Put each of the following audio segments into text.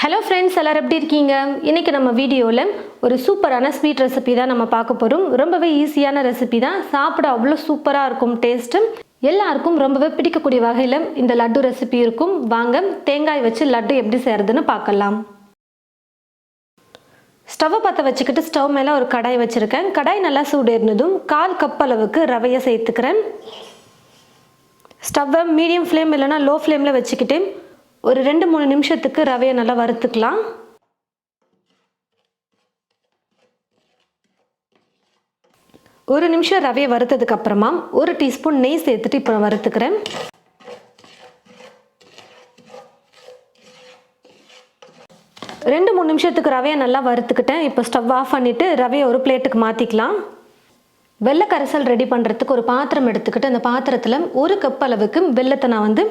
Hello friends, எல்லாரும் எப்படி இருக்கீங்க? இன்றைக்கி நம்ம வீடியோவில் ஒரு சூப்பரான ஸ்வீட் ரெசிபி தான் நம்ம பார்க்க போகிறோம். ரொம்பவே ஈஸியான ரெசிபி தான், சாப்பிட அவ்வளோ சூப்பராக இருக்கும். டேஸ்ட்டு எல்லாருக்கும் ரொம்பவே பிடிக்கக்கூடிய வகையில் இந்த லட்டு ரெசிபி இருக்கும். வாங்க தேங்காய் வச்சு லட்டு எப்படி செய்கிறதுன்னு பார்க்கலாம். ஸ்டவ்வை பற்ற வச்சுக்கிட்டு ஸ்டவ் மேலே ஒரு கடாய் வச்சுருக்கேன். கடாய் நல்லா சூடேறினதும் 1/4 கப் அளவுக்கு ரவையை சேர்த்துக்கிறேன். ஸ்டவ்வை மீடியம் ஃப்ளேம் இல்லைனா லோ ஃப்ளேமில் வச்சுக்கிட்டு ஒரு 2-3 நிமிஷத்துக்கு ரவையை நல்லா வறுத்துக்கலாம். ஒரு நிமிஷம் ரவையை வறுத்ததுக்கு அப்புறமா 1 டீஸ்பூன் நெய் சேர்த்துட்டு இப்போ வறுத்துக்கிறேன். ரெண்டு 3 நிமிஷத்துக்கு ரவையை நல்லா வறுத்துக்கிட்டேன். இப்போ ஸ்டவ் ஆஃப் பண்ணிவிட்டு ரவையை ஒரு பிளேட்டுக்கு மாற்றிக்கலாம். வெள்ளை கரைசல் ரெடி பண்ணுறதுக்கு ஒரு பாத்திரம் எடுத்துக்கிட்டு அந்த பாத்திரத்தில் 1 கப் அளவுக்கு வெள்ளத்தை நான்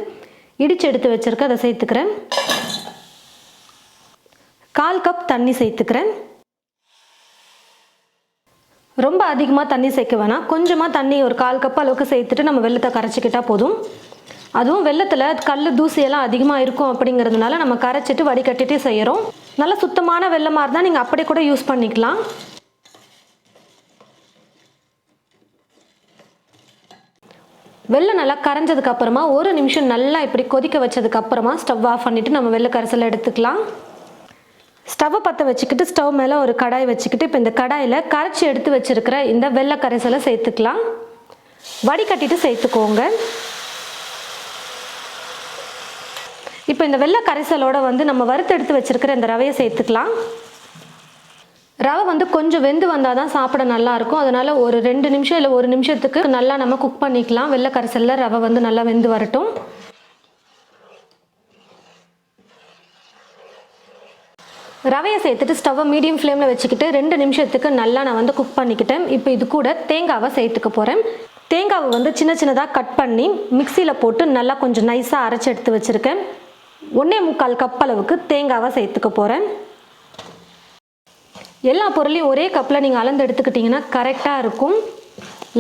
இடித்து எடுத்து வச்சுருக்கேன். அதை சேர்த்துக்கிறேன். 1/4 கப் தண்ணி சேர்த்துக்கிறேன். ரொம்ப அதிகமாக தண்ணி சேர்க்க வேணாம், கொஞ்சமாக தண்ணி ஒரு 1/4 கப் அளவுக்கு சேர்த்துட்டு நம்ம வெள்ளத்தை கரைச்சிக்கிட்டால் போதும். அதுவும் வெள்ளத்தில் கல் தூசியெல்லாம் அதிகமாக இருக்கும் அப்படிங்கிறதுனால நம்ம கரைச்சிட்டு வடிகட்டிட்டு செய்கிறோம். நல்ல சுத்தமான வெள்ளமாக இருந்தால் நீங்கள் அப்படி கூட யூஸ் பண்ணிக்கலாம். வெள்ளம் நல்லா கரைஞ்சதுக்கு அப்புறமா 1 நிமிஷம் நல்லா இப்படி கொதிக்க வச்சதுக்கு அப்புறமா ஸ்டவ் ஆஃப் பண்ணிவிட்டு நம்ம வெள்ளை கரைசலை எடுத்துக்கலாம். ஸ்டவ்வை பற்ற வச்சுக்கிட்டு ஸ்டவ் மேலே ஒரு கடாய் வச்சுக்கிட்டு இப்போ இந்த கடாயில் கரைச்சி எடுத்து வச்சுருக்கிற இந்த வெள்ளை கரைசலை சேர்த்துக்கலாம். வடிகட்டிட்டு சேர்த்துக்கோங்க. இப்போ இந்த வெள்ளை கரைசலோட நம்ம வறுத்து எடுத்து வச்சுருக்கிற இந்த ரவையை சேர்த்துக்கலாம். ரவை கொஞ்சம் வெந்து வந்தால் தான் சாப்பிட நல்லாயிருக்கும். அதனால் ஒரு 2 நிமிஷம் இல்லை 1 நிமிஷத்துக்கு நல்லா நம்ம குக் பண்ணிக்கலாம். வெள்ளை கரைசலில் ரவை நல்லா வெந்து வரட்டும். ரவையை சேர்த்துட்டு ஸ்டவ்வை மீடியம் ஃப்ளேமில் வச்சுக்கிட்டு 2 நிமிஷத்துக்கு நல்லா நான் குக் பண்ணிக்கிட்டேன். இப்போ இது கூட தேங்காவை சேர்த்துக்க போகிறேன். தேங்காவை சின்ன சின்னதாக கட் பண்ணி மிக்சியில் போட்டு நல்லா கொஞ்சம் நைஸாக அரைச்சி எடுத்து வச்சுருக்கேன். 1/4 கப் அளவுக்கு தேங்காவை சேர்த்துக்க போகிறேன். எல்லா பொருளையும் ஒரே கப்பில் நீங்கள் அளந்து எடுத்துக்கிட்டிங்கன்னா கரெக்டாக இருக்கும்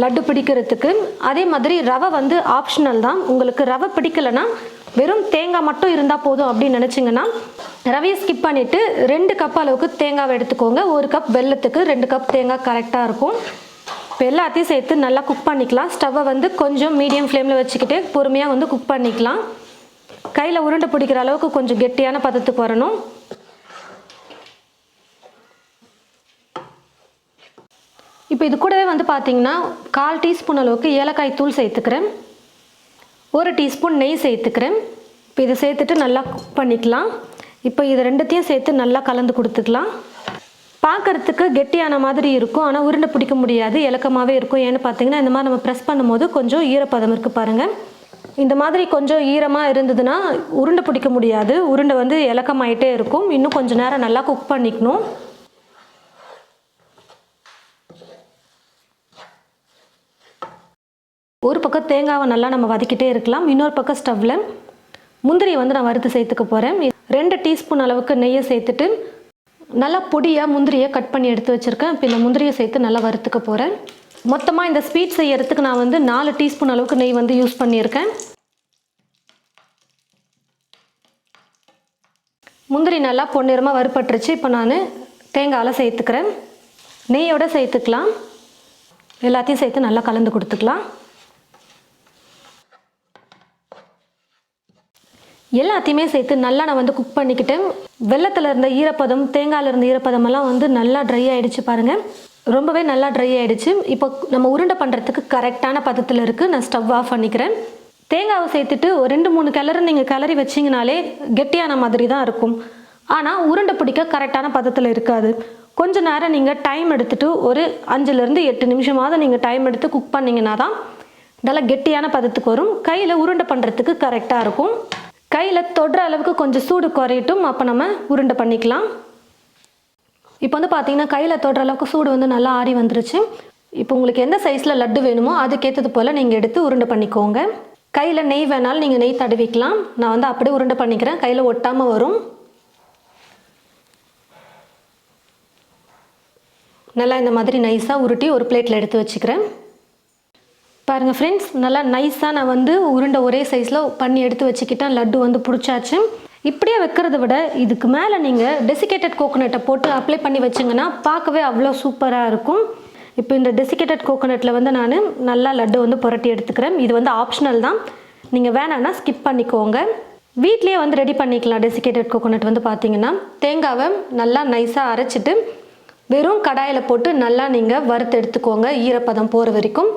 லட்டு பிடிக்கிறதுக்கு. அதே மாதிரி ரவை ஆப்ஷனல் தான். உங்களுக்கு ரவை பிடிக்கலைன்னா வெறும் தேங்காய் மட்டும் இருந்தால் போதும் அப்படின்னு நினச்சிங்கன்னா ரவையை ஸ்கிப் பண்ணிவிட்டு 2 கப் அளவுக்கு தேங்காவை எடுத்துக்கோங்க. 1 கப் வெல்லத்துக்கு 2 கப் தேங்காய் கரெக்டாக இருக்கும். இப்போ எல்லாத்தையும் சேர்த்து நல்லா குக் பண்ணிக்கலாம். ஸ்டவ்வை கொஞ்சம் மீடியம் ஃப்ளேமில் வச்சுக்கிட்டே பொறுமையாக குக் பண்ணிக்கலாம். கையில் உருண்டை பிடிக்கிற அளவுக்கு கொஞ்சம் கெட்டியான பதத்துக்கு வரணும். இப்போ இது கூடவே பார்த்தீங்கன்னா 1/4 டீஸ்பூன் அளவுக்கு ஏலக்காய் தூள் சேர்த்துக்கிறேன். 1 டீஸ்பூன் நெய் சேர்த்துக்கிறேன். இப்போ இதை சேர்த்துட்டு நல்லா குக் பண்ணிக்கலாம். இப்போ இது ரெண்டுத்தையும் சேர்த்து நல்லா கலந்து கொடுத்துக்கலாம். பார்க்குறதுக்கு கெட்டியான மாதிரி இருக்கும், ஆனால் உருண்டை பிடிக்க முடியாது, இலக்கமாகவே இருக்கும். ஏன்னு பார்த்தீங்கன்னா இந்த மாதிரி நம்ம ப்ரெஸ் பண்ணும்போது கொஞ்சம் ஈரப்பதம் இருக்குது பாருங்கள். இந்த மாதிரி கொஞ்சம் ஈரமாக இருந்ததுன்னா உருண்டை பிடிக்க முடியாது, உருண்டை இலக்கமாயிட்டே இருக்கும். இன்னும் கொஞ்சம் நேரம் நல்லா குக் பண்ணிக்கணும். ஒரு பக்கம் தேங்காவை நல்லா நம்ம வதக்கிட்டே இருக்கலாம். இன்னொரு பக்கம் ஸ்டவ்வில் முந்திரியை நான் வறுத்து சேர்த்துக்க போகிறேன். 2 டீஸ்பூன் அளவுக்கு நெய்யை சேர்த்துட்டு நல்லா பொடியாக முந்திரியை கட் பண்ணி எடுத்து வச்சுருக்கேன். இப்போ இந்த முந்திரியை சேர்த்து நல்லா வறுத்துக்க போகிறேன். மொத்தமாக இந்த ஸ்வீட் செய்யறதுக்கு நான் 4 டீஸ்பூன் அளவுக்கு நெய் யூஸ் பண்ணியிருக்கேன். முந்திரி நல்லா பொன்னிறமாக வறுப்பட்டுருச்சு. இப்போ நான் தேங்காயில் சேர்த்துக்கிறேன். நெய்யோடு சேர்த்துக்கலாம். எல்லாத்தையும் சேர்த்து நல்லா கலந்து கொடுத்துக்கலாம். எல்லாத்தையுமே சேர்த்து நல்லா நான் குக் பண்ணிக்கிட்டேன். வெள்ளத்தில் இருந்த ஈரப்பதம், தேங்காயில் இருந்த ஈரப்பதமெல்லாம் நல்லா ட்ரை ஆகிடுச்சு பாருங்கள். ரொம்பவே நல்லா ட்ரை ஆகிடுச்சு. இப்போ நம்ம உருண்டை பண்ணுறதுக்கு கரெக்டான பதத்தில் இருக்குது. நான் ஸ்டவ் ஆஃப் பண்ணிக்கிறேன். தேங்காவை சேர்த்துட்டு ஒரு 2-3 கிளறு நீங்கள் கிளறி வச்சிங்கனாலே கெட்டியான மாதிரி தான் இருக்கும். ஆனால் உருண்டை பிடிக்க கரெக்டான பதத்தில் இருக்காது. கொஞ்சம் நேரம் நீங்கள் டைம் எடுத்துகிட்டு ஒரு 5-8 நிமிஷமாவது நீங்கள் டைம் எடுத்து குக் பண்ணிங்கன்னா தான் நல்லா கெட்டியான பதத்துக்கு வரும். கையில் உருண்டை பண்ணுறதுக்கு கரெக்டாக இருக்கும். கையில் தொடுற அளவுக்கு கொஞ்சம் சூடு குறையட்டும், அப்போ நம்ம உருண்டை பண்ணிக்கலாம். இப்போ பார்த்தீங்கன்னா கையில் தொடுற அளவுக்கு சூடு நல்லா ஆறி வந்துருச்சு. இப்போ உங்களுக்கு எந்த சைஸில் லட்டு வேணுமோ அதுக்கேற்றது போல் நீங்கள் எடுத்து உருண்டை பண்ணிக்கோங்க. கையில் நெய் வேணாலும் நீங்கள் நெய் தடவிக்கலாம். நான் அப்படியே உருண்டை பண்ணிக்கிறேன், கையில் ஒட்டாமல் வரும். நல்லா இந்த மாதிரி நைஸாக உருட்டி ஒரு பிளேட்டில் எடுத்து வச்சுக்கிறேன். பாருங்கள் ஃப்ரெண்ட்ஸ், நல்லா நைஸாக நான் உருண்டை ஒரே சைஸில் பண்ணி எடுத்து வச்சுக்கிட்டேன். லட்டு பிடிச்சாச்சு. இப்படியே வைக்கிறத விட இதுக்கு மேலே நீங்கள் டெசிகேட்டட் கோகோனட்டை போட்டு அப்ளை பண்ணி வச்சிங்கன்னா பார்க்கவே அவ்வளோ சூப்பராக இருக்கும். இப்போ இந்த டெசிகேட்டட் கோகோனட்டில் வந்து நான் நல்லா லட்டு வந்து புரட்டி எடுத்துக்கிறேன். இது வந்து ஆப்ஷனல் தான், நீங்கள் வேணான்னா ஸ்கிப் பண்ணிக்கோங்க. வீட்லேயே வந்து ரெடி பண்ணிக்கலாம். டெசிகேட்டட் கோகோனட் வந்து பார்த்தீங்கன்னா தேங்காவை நல்லா நைஸாக அரைச்சிட்டு வெறும் கடாயில் போட்டு நல்லா நீங்கள் வறுத்து எடுத்துக்கோங்க. ஈரப்பதம் போகிற வரைக்கும்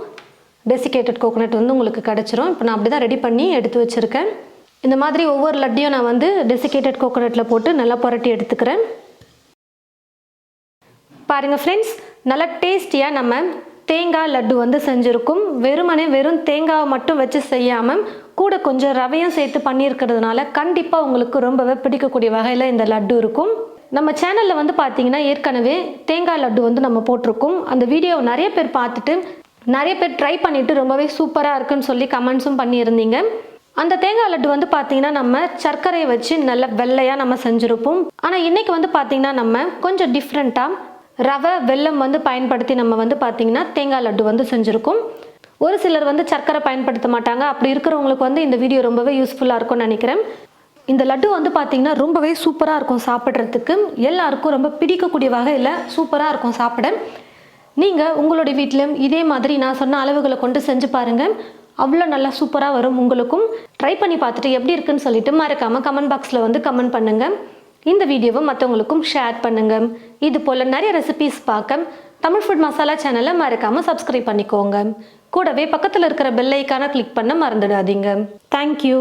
டெசிகேட்டட் கோகோனட் வந்து உங்களுக்கு கிடச்சிரும். இப்போ நான் அப்படி தான் ரெடி பண்ணி எடுத்து வச்சுருக்கேன். இந்த மாதிரி ஒவ்வொரு லட்டையும் நான் வந்து டெசிகேட்டட் கோகோனட்டில் போட்டு நல்லா புரட்டி எடுத்துக்கிறேன். பாருங்கள் ஃப்ரெண்ட்ஸ், நல்லா டேஸ்டியாக நம்ம தேங்காய் லட்டு வந்து செஞ்சுருக்கும். வெறும் தேங்காவை மட்டும் வச்சு செய்யாமல் கூட கொஞ்சம் ரவையும் சேர்த்து பண்ணியிருக்கிறதுனால கண்டிப்பாக உங்களுக்கு ரொம்பவே பிடிக்கக்கூடிய வகையில் இந்த லட்டு இருக்கும். நம்ம சேனலில் வந்து பார்த்தீங்கன்னா ஏற்கனவே தேங்காய் லட்டு வந்து நம்ம போட்டிருக்கோம். அந்த வீடியோவை நிறைய பேர் பார்த்துட்டு நிறைய பேர் ட்ரை பண்ணிவிட்டு ரொம்பவே சூப்பராக இருக்குன்னு சொல்லி கமெண்ட்ஸும் பண்ணியிருந்தீங்க. அந்த தேங்காய் லட்டு வந்து பார்த்தீங்கன்னா நம்ம சர்க்கரையை வச்சு நல்ல வெள்ளையாக நம்ம செஞ்சுருப்போம். ஆனால் இன்றைக்கி வந்து பார்த்திங்கன்னா நம்ம கொஞ்சம் டிஃப்ரெண்ட்டாக ரவை வெல்லம் வந்து பயன்படுத்தி நம்ம வந்து பார்த்திங்கன்னா தேங்காய் லட்டு வந்து செஞ்சுருக்கோம். ஒரு சிலர் வந்து சர்க்கரை பயன்படுத்த மாட்டாங்க. அப்படி இருக்கிறவங்களுக்கு வந்து இந்த வீடியோ ரொம்பவே யூஸ்ஃபுல்லாக இருக்கும்னு நினைக்கிறேன். இந்த லட்டு வந்து பார்த்திங்கன்னா ரொம்பவே சூப்பராக இருக்கும் சாப்பிட்றதுக்கு. எல்லாருக்கும் ரொம்ப பிடிக்கக்கூடிய வகையில் சூப்பராக இருக்கும் சாப்பிட. நீங்கள் உங்களுடைய வீட்டிலும் இதே மாதிரி நான் சொன்ன அளவுகளை கொண்டு செஞ்சு பாருங்கள். அவ்வளோ நல்லா சூப்பராக வரும். உங்களுக்கும் ட்ரை பண்ணி பார்த்துட்டு எப்படி இருக்குன்னு சொல்லிட்டு மறக்காமல் கமெண்ட் பாக்ஸில் வந்து கமெண்ட் பண்ணுங்கள். இந்த வீடியோவை மற்றவங்களுக்கும் ஷேர் பண்ணுங்கள். இது போல் நிறைய ரெசிபீஸ் பார்க்க தமிழ் ஃபுட் மசாலா சேனலை மறக்காமல் சப்ஸ்கிரைப் பண்ணிக்கோங்க. கூடவே பக்கத்தில் இருக்கிற பெல் ஐக்கானை கிளிக் பண்ண மறந்துடாதீங்க. தேங்க்யூ.